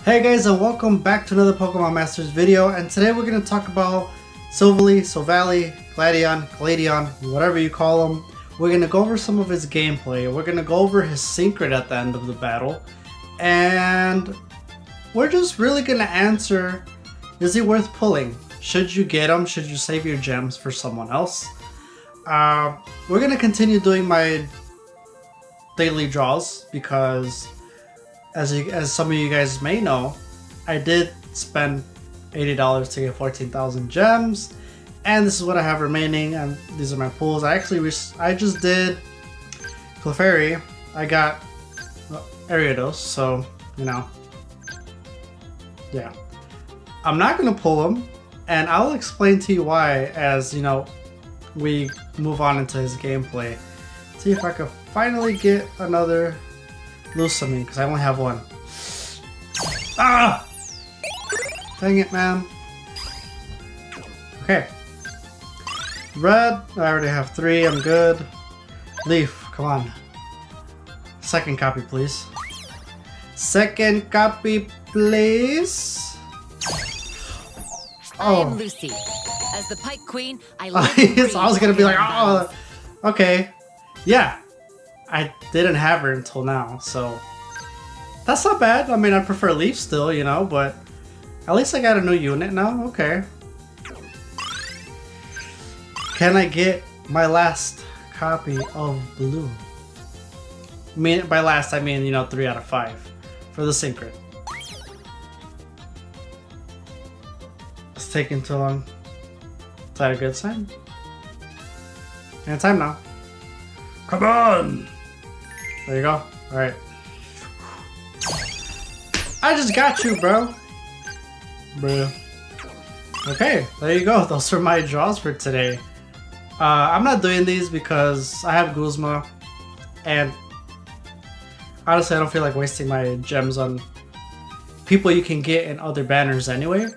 Hey guys, and welcome back to another Pokemon Masters video, and today we're going to talk about Silvally Gladion, whatever you call him. We're going to go over some of his gameplay, we're going to go over his secret at the end of the battle, and we're just really going to answer, is he worth pulling? Should you get him? Should you save your gems for someone else? We're going to continue doing my daily draws because as some of you guys may know, I did spend $80 to get 14,000 gems, and this is what I have remaining, and these are my pulls. I just did Clefairy. I got Ariados, so you know, yeah. I'm not gonna pull them, and I'll explain to you why as you know we move on into his gameplay. See if I can finally get another Lusamine, because I only have one. Ah! Dang it, man. Okay. Red, I already have 3, I'm good. Leaf, come on. Second copy, please. Second copy, please. I am Lucy. As the Pike Queen, I was gonna be like, oh, okay. Yeah. I didn't have her until now, so that's not bad. I mean, I prefer Leaf still, you know, but at least I got a new unit now. Okay. Can I get my last copy of Blue? By last, I mean, you know, 3 out of 5 for the secret. It's taking too long. Is that a good sign? And time now. Come on! There you go. Alright. I just got you, bro. Bruh. Okay, there you go. Those are my draws for today. I'm not doing these because I have Guzma, and honestly I don't feel like wasting my gems on people you can get in other banners anyway.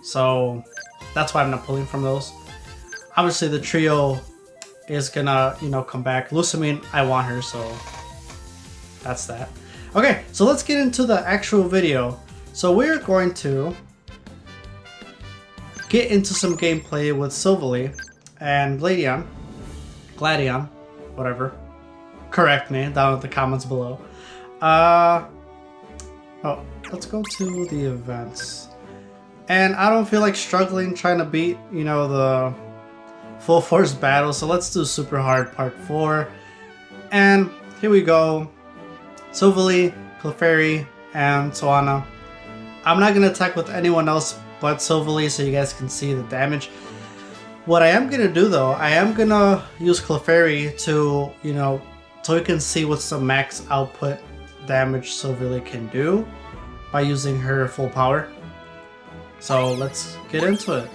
So that's why I'm not pulling from those. Obviously the trio is gonna, you know, come back. Lusamine, I want her, so that's that. Okay, so let's get into the actual video. So we're going to get into some gameplay with Silvally and Gladion, whatever. Correct me down in the comments below. Oh, let's go to the events. And I don't feel like struggling trying to beat, you know, the full force battle, so let's do super hard part 4. And here we go. Silvally, Clefairy, and Soana. I'm not gonna attack with anyone else but Silvally so you guys can see the damage. What I am gonna do though, I am gonna use Clefairy to, you know, so we can see what's the max output damage Silvally can do by using her full power. So let's get into it.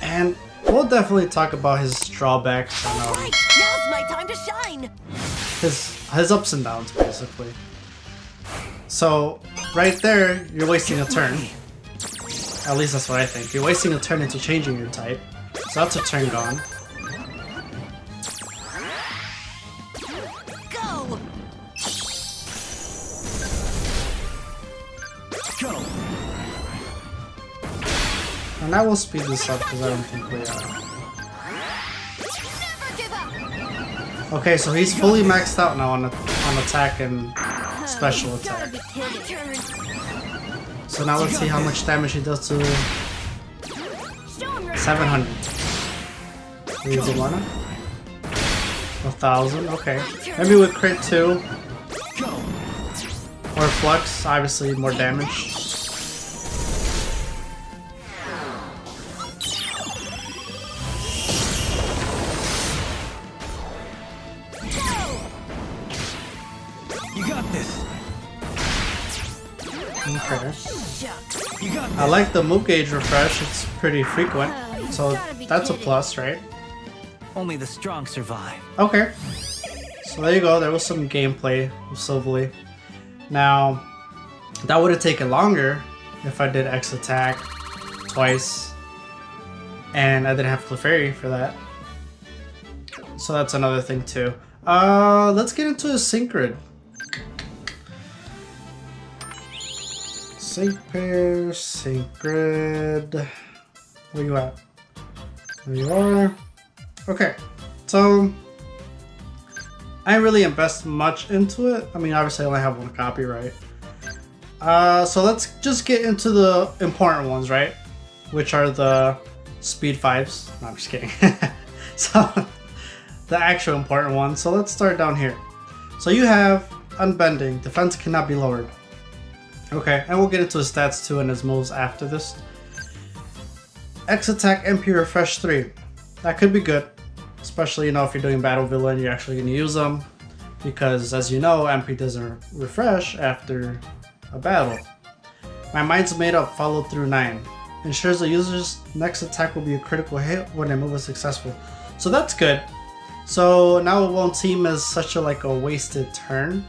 And we'll definitely talk about his drawbacks and now's my time to shine. his ups and downs, basically. So right there, you're wasting a turn. At least that's what I think. You're wasting a turn into changing your type. So that's a turn gone. Go. Go. And I will speed this up because I don't think we are. Okay, so he's fully maxed out now on attack and special attack. So now let's see how much damage he does to 700. Use the mana? 1,000, okay. Maybe with crit 2. Or flux, obviously more damage. Okay. I like the move gauge refresh, it's pretty frequent, so that's a plus, right? Only the strong survive. Okay. So there you go, there was some gameplay with Silvally. Now, that would have taken longer if I did X attack twice, and I didn't have Clefairy for that. So that's another thing too. Let's get into a Synchron. sync pair, sync grid. Where you at? There you are. Okay, so I didn't really invest much into it. I mean, obviously I only have one copy, right? So let's just get into the important ones, right? Which are the speed 5s. No, I'm just kidding. So the actual important ones. So let's start down here. So you have Unbending. Defense cannot be lowered. Okay, and we'll get into his stats too and his moves after this. X attack MP refresh 3. That could be good. Especially, you know, if you're doing battle villain, you're actually going to use them. Because as you know, MP doesn't refresh after a battle. My Mind's Made Up, follow through 9. Ensures the user's next attack will be a critical hit when a move is successful. So that's good. So now it won't seem as such a like a wasted turn.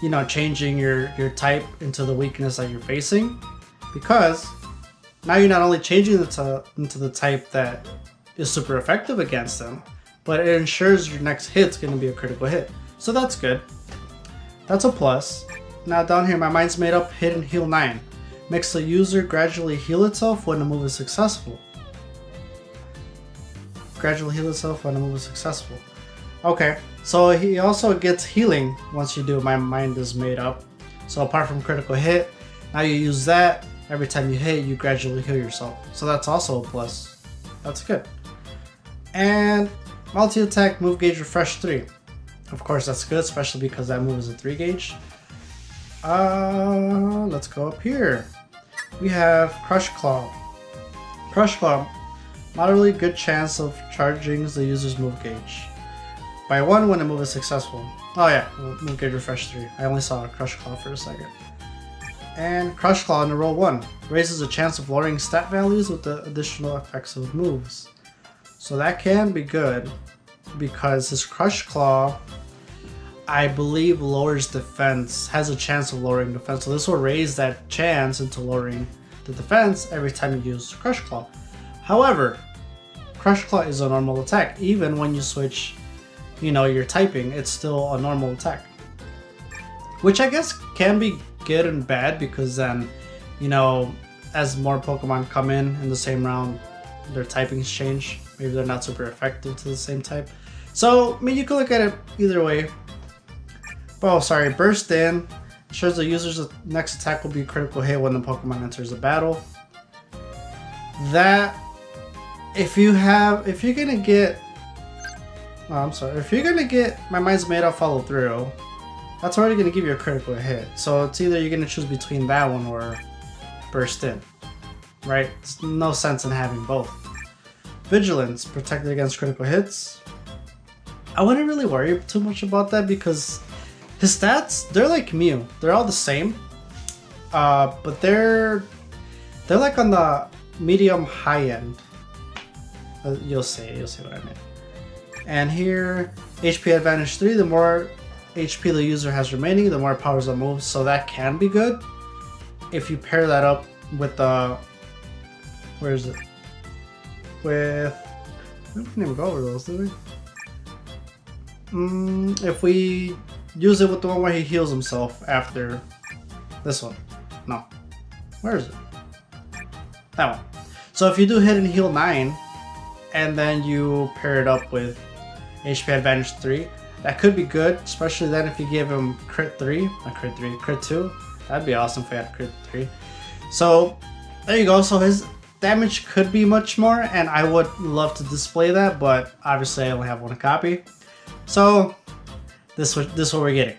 You know, changing your type into the weakness that you're facing. Because now you're not only changing it into the type that is super effective against them, but it ensures your next hit's going to be a critical hit. So that's good. That's a plus. Now down here, My Mind's Made Up, hit and heal 9. Makes the user gradually heal itself when the move is successful. Gradually heal itself when the move is successful. Okay, so he also gets healing once you do My Mind is Made Up. So apart from critical hit, now you use that. Every time you hit, you gradually heal yourself. So that's also a plus. That's good. And multi-attack, move gauge refresh 3. Of course that's good, especially because that move is a 3 gauge. Let's go up here. We have Crush Claw. Crush Claw, moderately good chance of charging the user's move gauge by 1 when the move is successful. Oh yeah, move gauge refresh 3. I only saw Crush Claw for a second. And Crush Claw in the roll 1 raises the chance of lowering stat values with the additional effects of moves. So that can be good because his Crush Claw, I believe, lowers defense, has a chance of lowering defense. So this will raise that chance into lowering the defense every time you use Crush Claw. However, Crush Claw is a normal attack. Even when you switch, you know, your typing, it's still a normal attack. Which I guess can be good and bad because then, you know, as more Pokemon come in the same round, their typings change. Maybe they're not super effective to the same type. So, I mean, you can look at it either way. Oh, sorry, Burst In ensures the user's next attack will be a critical hit when the Pokemon enters the battle. That, if you're gonna get My Mind's Made Up follow through, that's already gonna give you a critical hit. So it's either you're gonna choose between that one or Burst In, right? There's no sense in having both. Vigilance, protected against critical hits. I wouldn't really worry too much about that because his stats, they're like Mew. They're all the same, but they're like on the medium high end. You'll see what I mean. And here, HP advantage 3. The more HP the user has remaining, the more powers up moves. So that can be good if you pair that up with the where is it? With we didn't even go over those, did we? If we use it with the one where he heals himself after this one. No. Where is it? That one. So if you do hit and heal 9, and then you pair it up with HP advantage 3, that could be good, especially then if you give him crit 2. That'd be awesome if he had crit 3. So there you go. So his damage could be much more, and I would love to display that, but obviously I only have one copy. So this is what we're getting.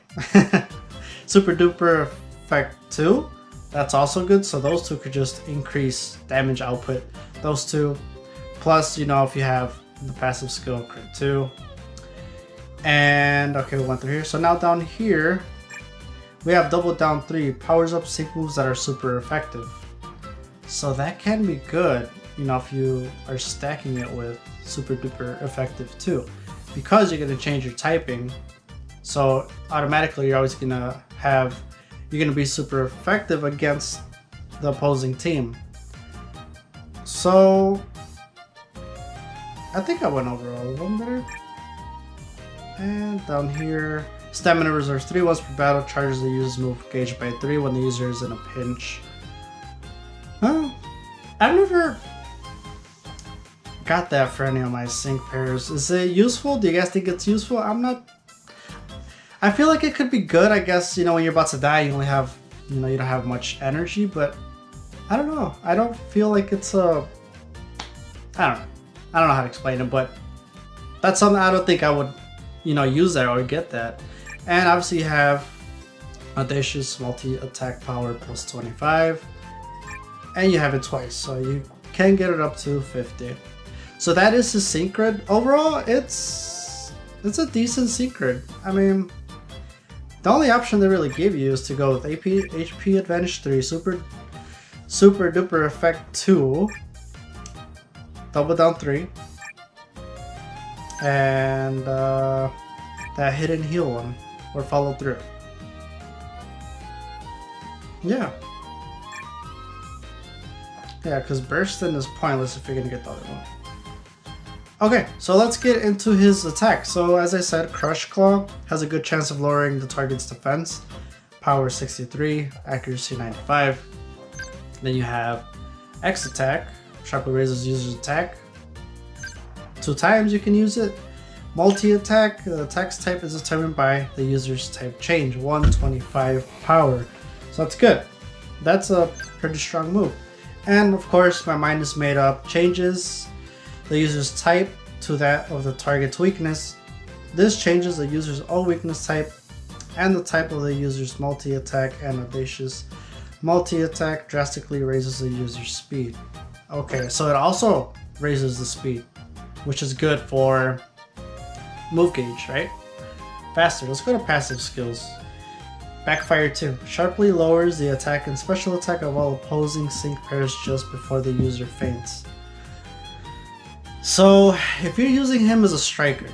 Super Duper Effect 2, that's also good. So those two could just increase damage output. Those two, plus, you know, if you have the passive skill crit 2. And okay, we went through here. So now down here, we have Double Down 3, powers up sync moves that are super effective. So that can be good, you know, if you are stacking it with Super Duper Effective 2. Because you're going to change your typing, so automatically you're always going to be super effective against the opposing team. So I think I went over all of them there. And down here, Stamina reserves 3 once per battle, charges the user's move gauge by 3 when the user is in a pinch. Huh? I've never got that for any of my sync pairs. Is it useful? Do you guys think it's useful? I feel like it could be good. I guess, you know, when you're about to die, you only have, you know, you don't have much energy, but I don't know. I don't feel like it's a... I don't know how to explain it, but that's something I don't think I would, you know, use that or get that. And obviously you have Audacious multi-attack power plus 25. And you have it twice, so you can get it up to 50. So that is his sync grid. Overall, it's a decent sync grid. I mean, the only option they really give you is to go with HP Advantage 3, Super Duper Effect 2, Double Down 3, and that Hidden Heal one, or Follow Through. Yeah. Yeah, because Bursting is pointless if you're gonna get the other one. Okay, so let's get into his attack. So as I said, Crush Claw has a good chance of lowering the target's defense. Power 63, accuracy 95. Then you have X Attack, sharply raises user's attack. 2 times you can use it. Multi-attack, the attack's type is determined by the user's type change, 125 power. So that's good. That's a pretty strong move. And of course, my mind is made up, changes the user's type to that of the target's weakness. This changes the user's own weakness type and the type of the user's multi-attack, and Audacious multi-attack drastically raises the user's speed. Okay, so it also raises the speed, which is good for move gauge, right? Faster. Let's go to passive skills. Backfire 2. Sharply lowers the attack and special attack of all opposing sync pairs just before the user faints. So, if you're using him as a striker,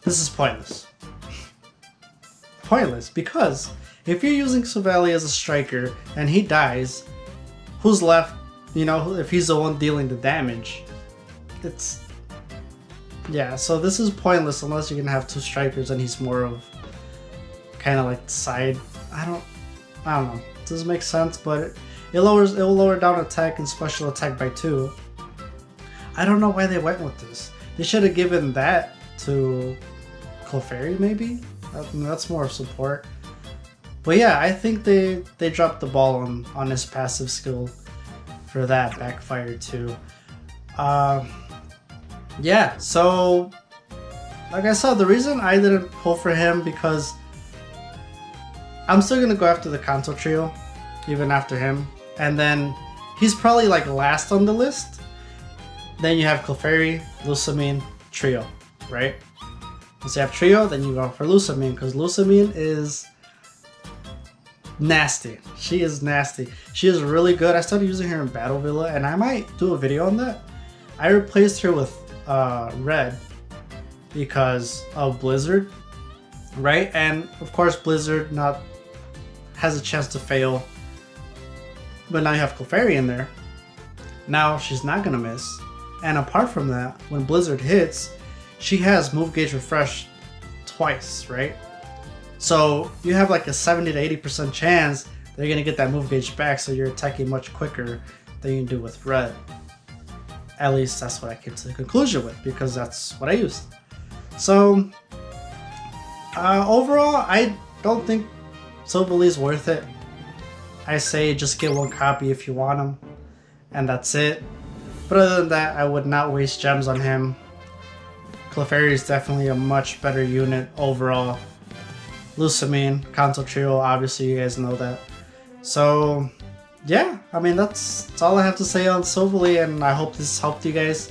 this is pointless. Pointless, because if you're using Silvally as a striker and he dies, who's left? You know, if he's the one dealing the damage, it's... Yeah, so this is pointless unless you're gonna have 2 strikers and he's more of kind of like side. I don't know. It doesn't make sense, but it will lower down attack and special attack by 2. I don't know why they went with this. They should have given that to Clefairy, maybe? That's more support. But yeah, I think they dropped the ball on his passive skill for that, Backfire 2. Yeah, so like I said, the reason I didn't pull for him because I'm still gonna go after the Kanto trio, even after him, and then he's probably like last on the list. Then you have Clefairy, Lusamine, trio, right? Once you have trio, then you go for Lusamine, because Lusamine is nasty. She is nasty. She is really good. I started using her in Battle Villa, and I might do a video on that. I replaced her with Red because of Blizzard, right? And of course Blizzard has a chance to fail, but now you have Clefairy in there. Now she's not gonna miss, and apart from that, when Blizzard hits, she has move gauge refresh twice, right? So you have like a 70 to 80% chance that you're gonna get that move gauge back, so you're attacking much quicker than you can do with Red. At least that's what I came to the conclusion with, because that's what I used. So overall, I don't think Silvally is worth it. I say just get 1 copy if you want him, and that's it. But other than that, I would not waste gems on him. Clefairy is definitely a much better unit overall. Lusamine, Kanto trio, obviously you guys know that. So yeah, I mean that's all I have to say on Silvally, and I hope this helped you guys,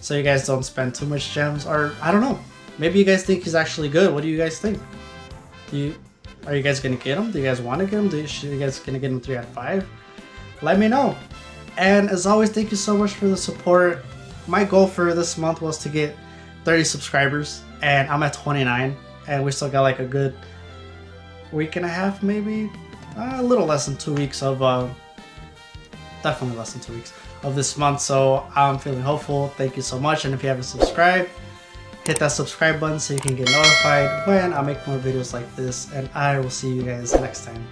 so you guys don't spend too much gems, or I don't know, maybe you guys think he's actually good. What do you guys think? Are you guys gonna get him? Do you guys want to get him? Are you guys gonna get him 3 out of 5? Let me know. And as always, thank you so much for the support. My goal for this month was to get 30 subscribers, and I'm at 29, and we still got like a good week and a half, maybe a little less than 2 weeks of definitely less than 2 weeks of this month, so I'm feeling hopeful. Thank you so much, and if you haven't subscribed, hit that subscribe button so you can get notified when I make more videos like this, and I will see you guys next time.